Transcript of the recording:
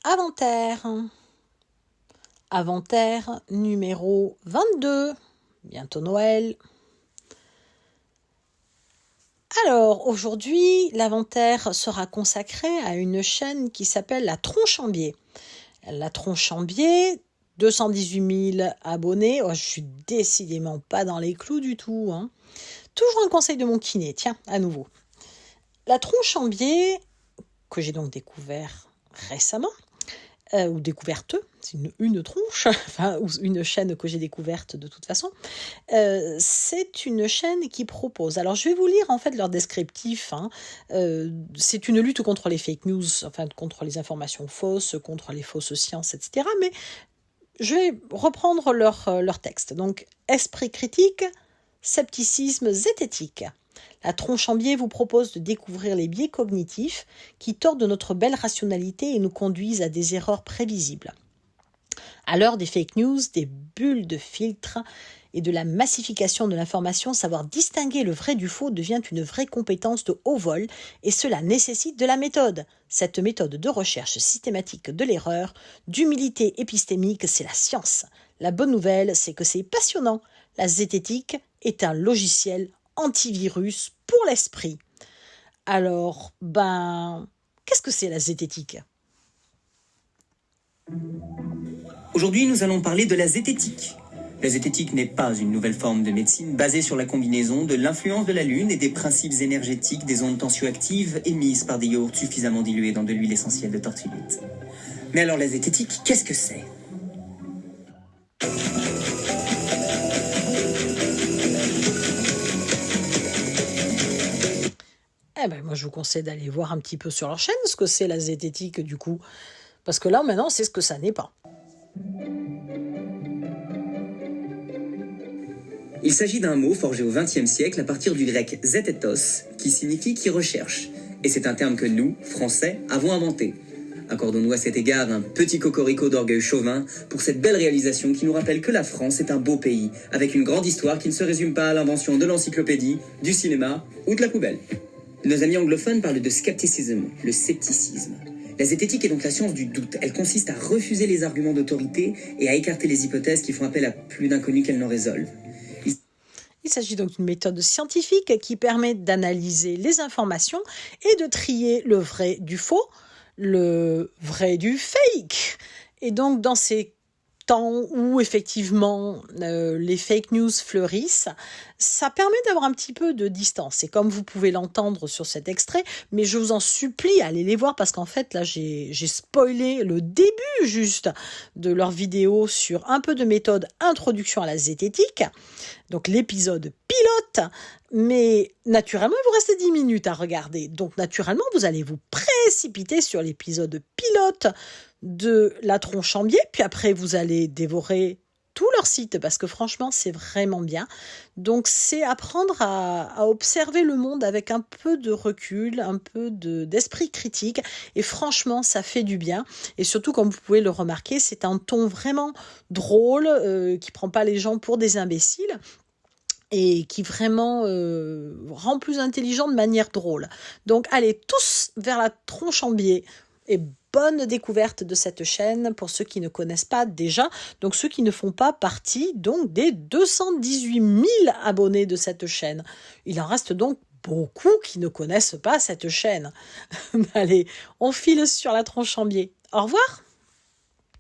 Avant-terre. Avant-terre numéro 22. Bientôt Noël. Alors, aujourd'hui, l'Avant-terre sera consacré à une chaîne qui s'appelle La Tronchambier. La Tronchambier, 218 000 abonnés. Oh, je suis décidément pas dans les clous du tout, hein. Toujours un conseil de mon kiné, tiens, à nouveau. La Tronchambier, que j'ai donc découvert récemment, ou découverte, c'est une tronche, enfin, ou une chaîne que j'ai découverte de toute façon, c'est une chaîne qui propose, alors je vais vous lire en fait leur descriptif, hein. C'est une lutte contre les fake news, enfin contre les informations fausses, contre les fausses sciences, etc. Mais je vais reprendre leur texte. Donc, esprit critique, scepticisme zététique. La Tronchambier vous propose de découvrir les biais cognitifs qui tordent notre belle rationalité et nous conduisent à des erreurs prévisibles. À l'heure des fake news, des bulles de filtre et de la massification de l'information, savoir distinguer le vrai du faux devient une vraie compétence de haut vol et cela nécessite de la méthode. Cette méthode de recherche systématique de l'erreur, d'humilité épistémique, c'est la science. La bonne nouvelle, c'est que c'est passionnant. La zététique est un logiciel antivirus pour l'esprit. Alors, qu'est-ce que c'est la zététique ? Aujourd'hui, nous allons parler de la zététique. La zététique n'est pas une nouvelle forme de médecine basée sur la combinaison de l'influence de la Lune et des principes énergétiques des ondes tensioactives émises par des yaourts suffisamment dilués dans de l'huile essentielle de tortue lutte. Mais alors la zététique, qu'est-ce que c'est ? Moi, je vous conseille d'aller voir un petit peu sur leur chaîne ce que c'est la zététique du coup. Parce que là, maintenant, c'est ce que ça n'est pas. Il s'agit d'un mot forgé au XXe siècle à partir du grec zététos, qui signifie qui recherche. Et c'est un terme que nous, Français, avons inventé. Accordons-nous à cet égard un petit cocorico d'orgueil chauvin pour cette belle réalisation qui nous rappelle que la France est un beau pays, avec une grande histoire qui ne se résume pas à l'invention de l'encyclopédie, du cinéma ou de la poubelle. Nos amis anglophones parlent de skepticism, le scepticisme. La zététique est donc la science du doute. Elle consiste à refuser les arguments d'autorité et à écarter les hypothèses qui font appel à plus d'inconnus qu'elles n'en résolvent. Il s'agit donc d'une méthode scientifique qui permet d'analyser les informations et de trier le vrai du faux, le vrai du fake. Et donc, dans ces temps où effectivement les fake news fleurissent, ça permet d'avoir un petit peu de distance. Et comme vous pouvez l'entendre sur cet extrait, mais je vous en supplie, allez les voir parce qu'en fait là j'ai spoilé le début juste de leur vidéo sur un peu de méthode introduction à la zététique, donc l'épisode pilote, mais naturellement il vous reste 10 minutes à regarder, donc naturellement vous allez vous précipiter sur l'épisode pilote de La Tronchambier, puis après vous allez dévorer tout leur site parce que franchement c'est vraiment bien. Donc c'est apprendre à observer le monde avec un peu de recul, un peu d'esprit critique, et franchement ça fait du bien. Et surtout, comme vous pouvez le remarquer, c'est un ton vraiment drôle qui prend pas les gens pour des imbéciles et qui vraiment rend plus intelligent de manière drôle. Donc allez tous vers La Tronchambier et bonne découverte de cette chaîne pour ceux qui ne connaissent pas déjà, donc ceux qui ne font pas partie donc des 218 000 abonnés de cette chaîne. Il en reste donc beaucoup qui ne connaissent pas cette chaîne. Allez, on file sur La Tronchambier. Au revoir.